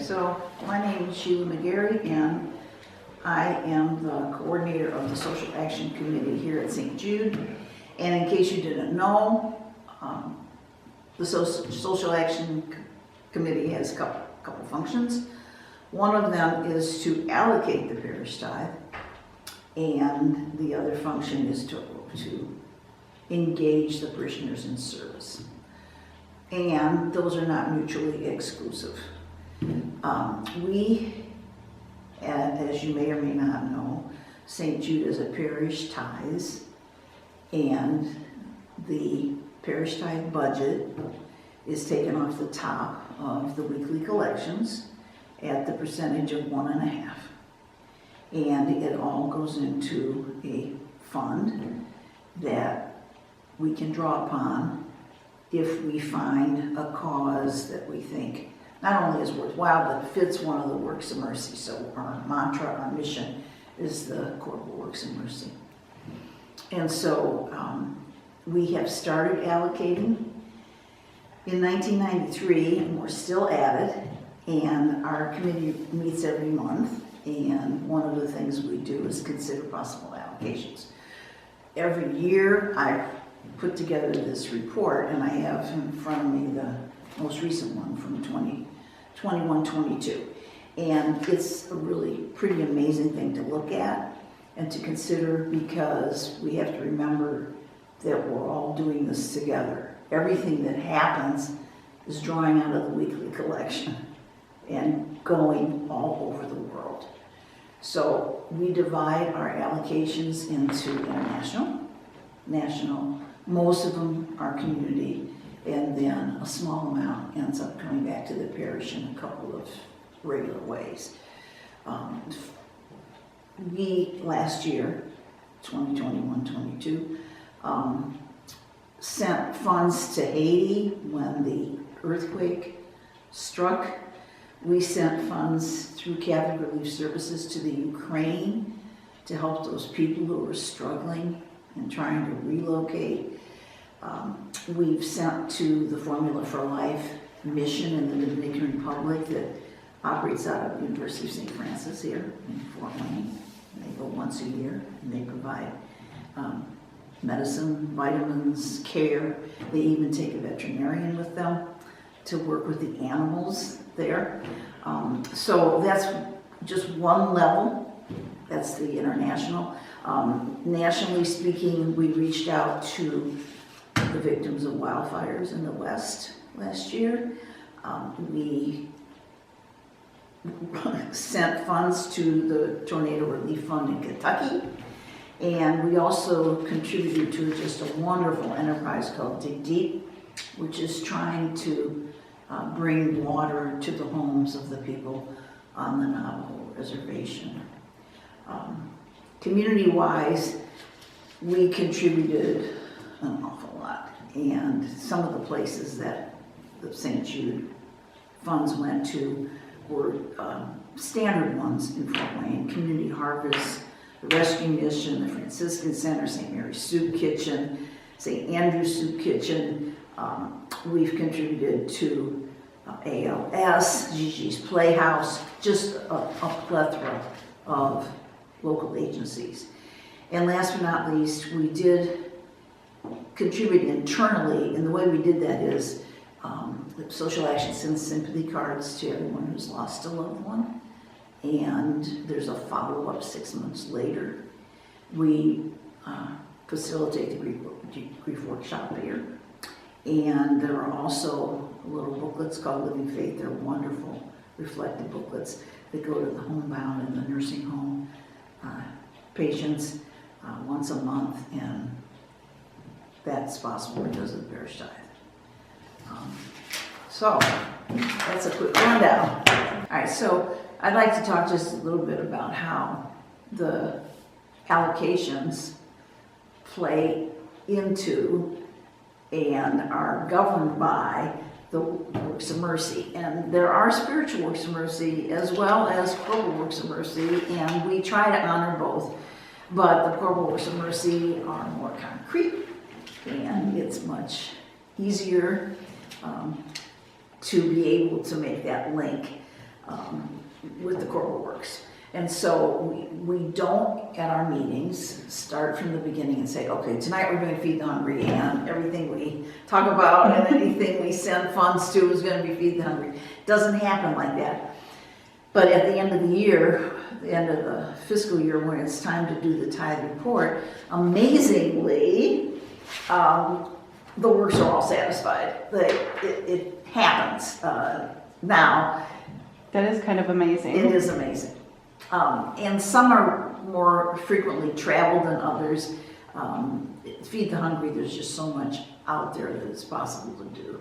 So my name is Sheila McGarry, and I am the coordinator of the Social Action Committee here at St. Jude. And in case you didn't know, the Social Action Committee has a couple functions. One of them is to allocate the parish tithe, and the other function is to engage the parishioners in service. And those are not mutually exclusive. We, as you may or may not know, St. Jude is a parish tithes, and the parish tithe budget is taken off the top of the weekly collections at the percentage of 1.5%. And it all goes into a fund that we can draw upon if we find a cause that we think not only is worthwhile, but fits one of the works of mercy. So our mantra, our mission is the corporal works of mercy. And so we have started allocating in 1993, and we're still at it. And our committee meets every month, and one of the things we do is consider possible allocations. Every year I put together this report, and I have in front of me the most recent one from 2021-22. And it's a really pretty amazing thing to look at and to consider, because we have to remember that we're all doing this together. Everything that happens is drawing out of the weekly collection and going all over the world. So we divide our allocations into international, national, most of them are community, and then a small amount ends up coming back to the parish in a couple of regular ways. We, last year, 2021-22, sent funds to Haiti when the earthquake struck. We sent funds through Catholic Relief Services to the Ukraine to help those people who were struggling and trying to relocate. We've sent to the Formula for Life mission in the Dominican Republic that operates out of the University of St. Francis here in Fort Wayne. They go once a year, and they provide medicine, vitamins, care. They even take a veterinarian with them to work with the animals there. So that's just one level. That's the international. Nationally speaking, we reached out to the victims of wildfires in the West last year. We sent funds to the Tornado Relief Fund in Kentucky. And we also contributed to just a wonderful enterprise called Dig Deep, which is trying to bring water to the homes of the people on the Navajo reservation. Community-wise, we contributed an awful lot. And some of the places that the St. Jude funds went to were standard ones in Fort Wayne: Community Harvest, the Rescue Mission, the Franciscan Center, St. Mary's Soup Kitchen, St. Andrew's Soup Kitchen. We've contributed to ALS, Gigi's Playhouse, just a plethora of local agencies. And last but not least, we did contribute internally, and the way we did that is Social Action sends sympathy cards to everyone who's lost a loved one, and there's a follow-up 6 months later. We facilitate the grief workshop here, and there are also little booklets called Living Faith. They're wonderful reflective booklets that go to the homebound and the nursing home patients once a month, and that's possible because of the parish tithe. So that's a quick rundown. All right, so I'd like to talk just a little bit about how the allocations play into and are governed by the works of mercy. And there are spiritual works of mercy as well as corporal works of mercy, and we try to honor both. But the corporal works of mercy are more concrete, and it's much easier to be able to make that link. with the corporal works. And so we don't, at our meetings, start from the beginning and say, okay, tonight we're going to feed the hungry, and everything we talk about and anything we send funds to is going to be feed the hungry. It doesn't happen like that. But at the end of the year, the end of the fiscal year, when it's time to do the tithe report, amazingly, the works are all satisfied. It happens now. That is kind of amazing. It is amazing. And some are more frequently traveled than others. Feed the hungry, there's just so much out there that it's possible to do.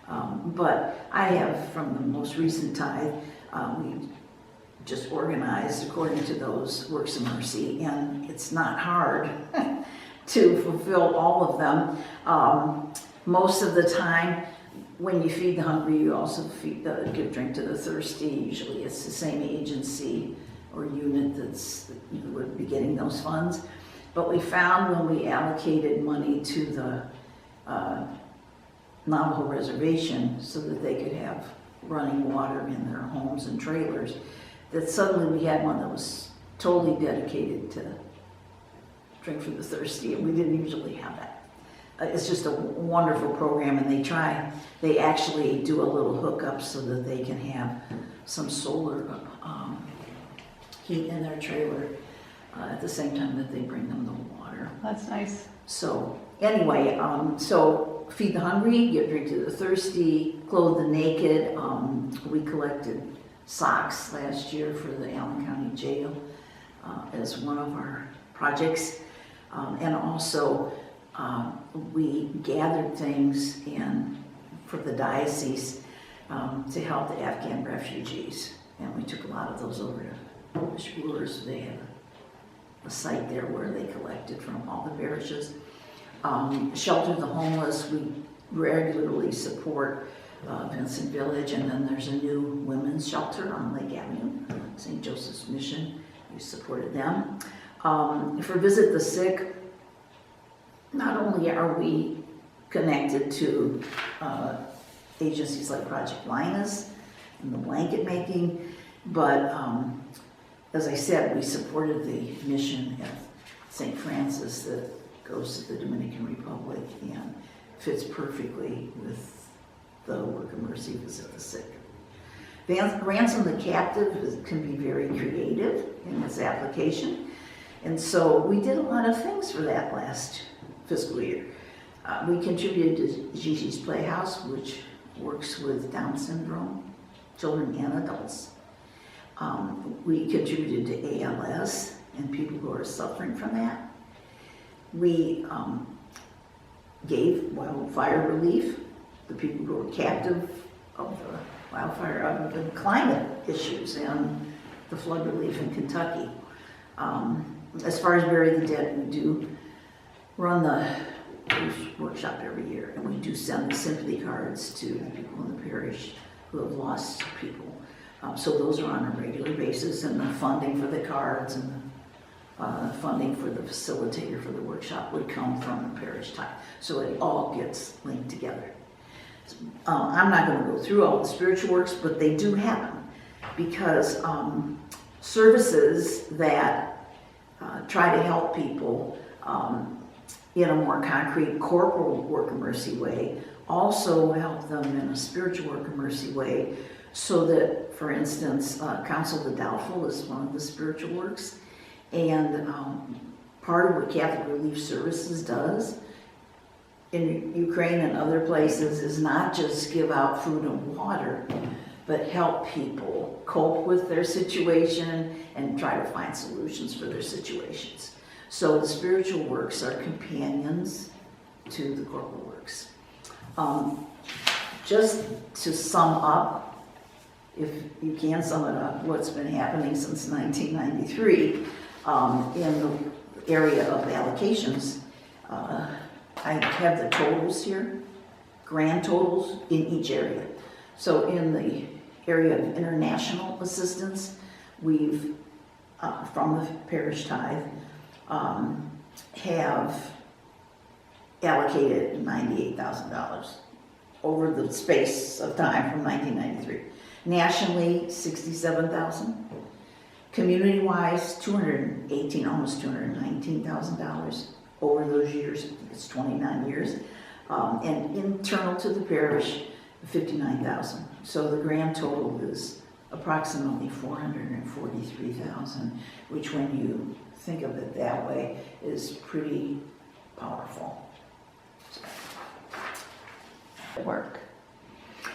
But I have, from the most recent tithe, we just organized according to those works of mercy, and it's not hard to fulfill all of them. Most of the time, when you feed the hungry, you also give drink to the thirsty. Usually it's the same agency or unit that would be getting those funds. But we found when we allocated money to the Navajo reservation so that they could have running water in their homes and trailers, that suddenly we had one that was totally dedicated to drink for the thirsty, and we didn't usually have that. It's just a wonderful program, and they actually do a little hookup so that they can have some solar heat in their trailer at the same time that they bring them the water. That's nice. So anyway, so feed the hungry, give drink to the thirsty, clothe the naked. We collected socks last year for the Allen County Jail as one of our projects. And also we gathered things for the diocese to help the Afghan refugees. And we took a lot of those over to the Shulers. They have a site there where they collected from all the parishes. Shelter the homeless, we regularly support Vincent Village, and then there's a new women's shelter on Lake Avenue, St. Joseph's Mission. We supported them. For Visit the Sick, not only are we connected to agencies like Project Linus and the blanket making, but as I said, we supported the mission at St. Francis that goes to the Dominican Republic and fits perfectly with the work of mercy, Visit the Sick. Ransom the Captive can be very creative in its application, and so we did a lot of things for that last fiscal year. We contributed to Gigi's Playhouse, which works with Down syndrome children and adults. We contributed to ALS and people who are suffering from that. We gave wildfire relief to people who are captive of the wildfire, of the climate issues and the flood relief in Kentucky. As far as Bury the Dead, we do run the workshop every year, and we do send the sympathy cards to the people in the parish who have lost people. So those are on a regular basis, and the funding for the cards and the funding for the facilitator for the workshop would come from the parish tithe. So it all gets linked together. I'm not going to go through all the spiritual works, but they do happen because services that try to help people in a more concrete corporal work of mercy way also help them in a spiritual work of mercy way, so that, for instance, Counsel the Doubtful is one of the spiritual works, and part of what Catholic Relief Services does in Ukraine and other places is not just give out food and water, but help people cope with their situation and try to find solutions for their situations. So the spiritual works are companions to the corporal works. Just to sum up, if you can sum it up, what's been happening since 1993 in the area of allocations, I have the totals here, grand totals in each area. So in the area of international assistance, we've, from the parish tithe, have allocated $98,000 over the space of time from 1993. Nationally, 67,000. Community-wise, 218, almost $219,000 over those years. I think it's 29 years. And internal to the parish, 59,000. So the grand total is approximately 443,000, which when you think of it that way is pretty powerful. Work.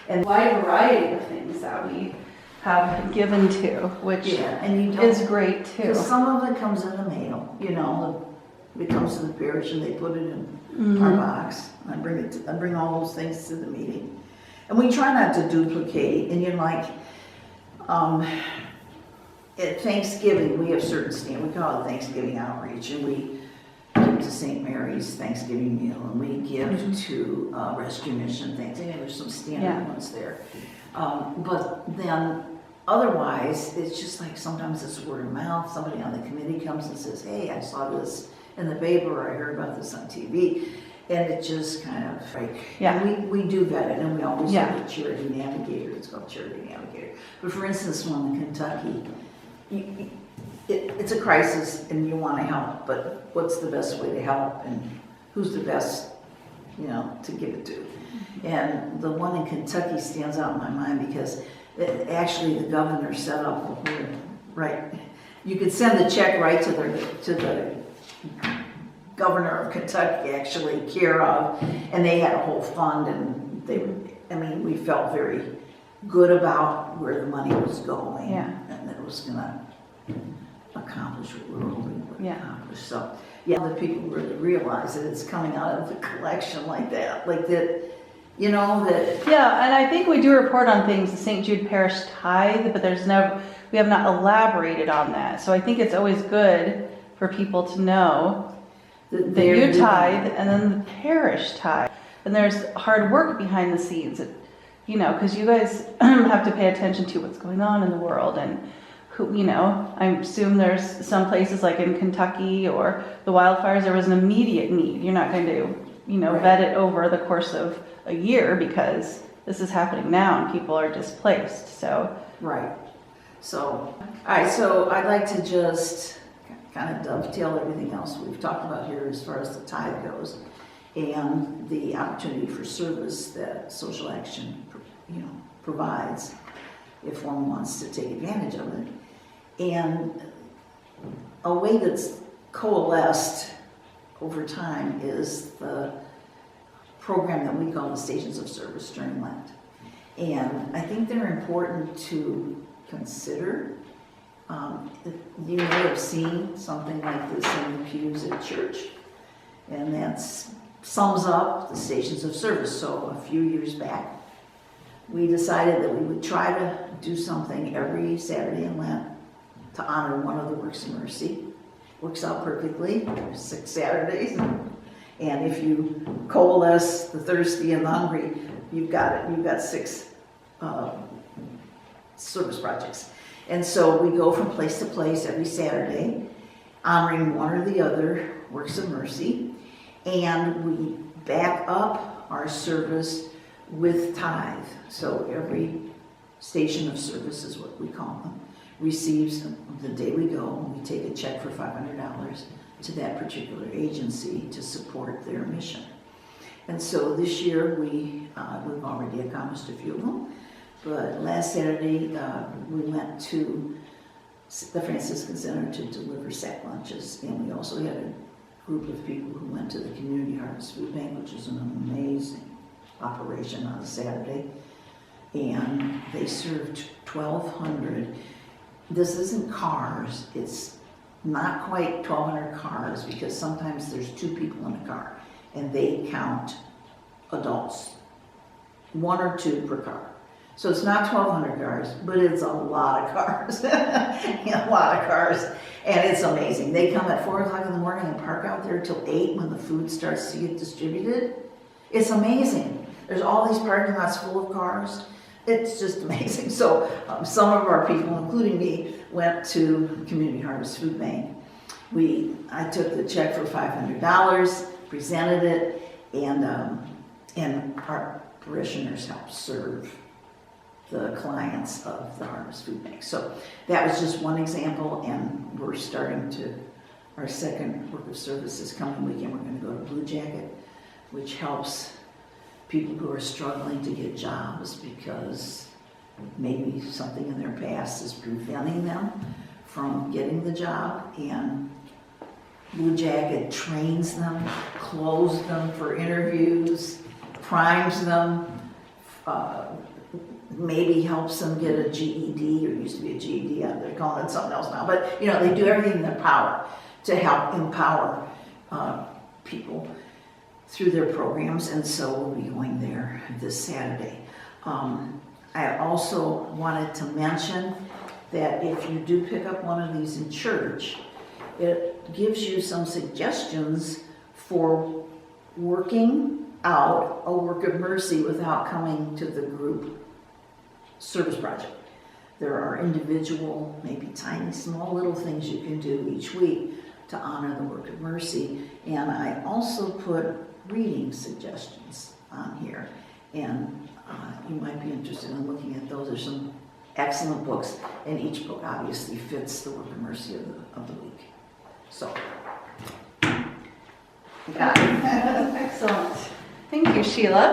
And wide variety of things that we have given to, which and you don't, is great too. because some of it comes in the mail, you know, it comes to the parish and they put it in our box. I bring all those things to the meeting. And we try not to duplicate, and you're like, at Thanksgiving, we have certain we call it Thanksgiving outreach, and we give to St. Mary's Thanksgiving meal, and we give to Rescue Mission things. And there's some standard ones there. But then otherwise, it's just like sometimes it's word of mouth. Somebody on the committee comes and says, hey, I saw this in the paper, or I heard about this on TV. And it just kind of like, we do vet it, and we always have a charity navigator. It's called Charity Navigator. But for instance, one in Kentucky, it's a crisis and you want to help, but what's the best way to help, and who's the best, to give it to? And the one in Kentucky stands out in my mind because actually the governor set up, you could send the check right to the governor of Kentucky, actually, care of, and they had a whole fund, and we felt very good about where the money was going, and that it was going to accomplish what we were hoping it would accomplish. So, the people really realize that it's coming out of the collection like that, that. Yeah, and I think we do report on things, the St. Jude Parish tithe, but we have not elaborated on that. So I think it's always good for people to know that you tithe and then the parish tithe. And there's hard work behind the scenes, because you guys have to pay attention to what's going on in the world, and who, I assume there's some places like in Kentucky or the wildfires, there was an immediate need. You're not going to, vet it over the course of a year, because this is happening now and people are displaced. So So, all right. So I'd like to just kind of dovetail everything else we've talked about here as far as the tithe goes, and the opportunity for service that Social Action, provides if one wants to take advantage of it, and a way that's coalesced over time is the program that we call the Stations of Service during Lent. And I think they're important to consider. You may have seen something like this in the pews at church, and that sums up the Stations of Service. So a few years back, we decided that we would try to do something every Saturday in Lent to honor one of the works of mercy. Works out perfectly. There's 6 Saturdays. And if you coalesce the thirsty and the hungry, you've got it. You've got 6 service projects. And so we go from place to place every Saturday, honoring one or the other works of mercy. And we back up our service with tithe. So every station of service is what we call them, receives the day we go, we take a check for $500 to that particular agency to support their mission. And so this year we've already accomplished a few of them, but last Saturday we went to the Franciscan Center to deliver sack lunches, and we also had a group of people who went to the Community Harvest Food Bank, which is an amazing operation on a Saturday, and they served 1,200. This isn't cars, it's not quite 1,200 cars, because sometimes there's 2 people in a car, and they count adults, 1 or 2 per car. So it's not 1,200 cars, but it's a lot of cars, a lot of cars, and it's amazing. They come at 4 o'clock in the morning and park out there till 8 when the food starts to get distributed. It's amazing. There's all these parking lots full of cars. It's just amazing. So some of our people, including me, went to Community Harvest Food Bank. I took the check for $500, presented it, and our parishioners helped serve the clients of the Harvest Food Bank. So that was just one example, and we're starting to, our second work of service this coming weekend, we're gonna go to Blue Jacket, which helps people who are struggling to get jobs because maybe something in their past is preventing them from getting the job, and Blue Jacket trains them, clothes them for interviews, primes them, maybe helps them get a GED, or used to be a GED, they're calling it something else now, but you know, they do everything in their power to help empower people through their programs, and so we'll be going there this Saturday. I also wanted to mention that if you do pick up one of these in church, it gives you some suggestions for working out a work of mercy without coming to the group service project. There are individual, maybe tiny, small little things you can do each week to honor the work of mercy. And I also put reading suggestions on here. And you might be interested in looking at those. There's some excellent books, and each book obviously fits the work of mercy of the week. So, got it. Excellent. Thank you, Sheila.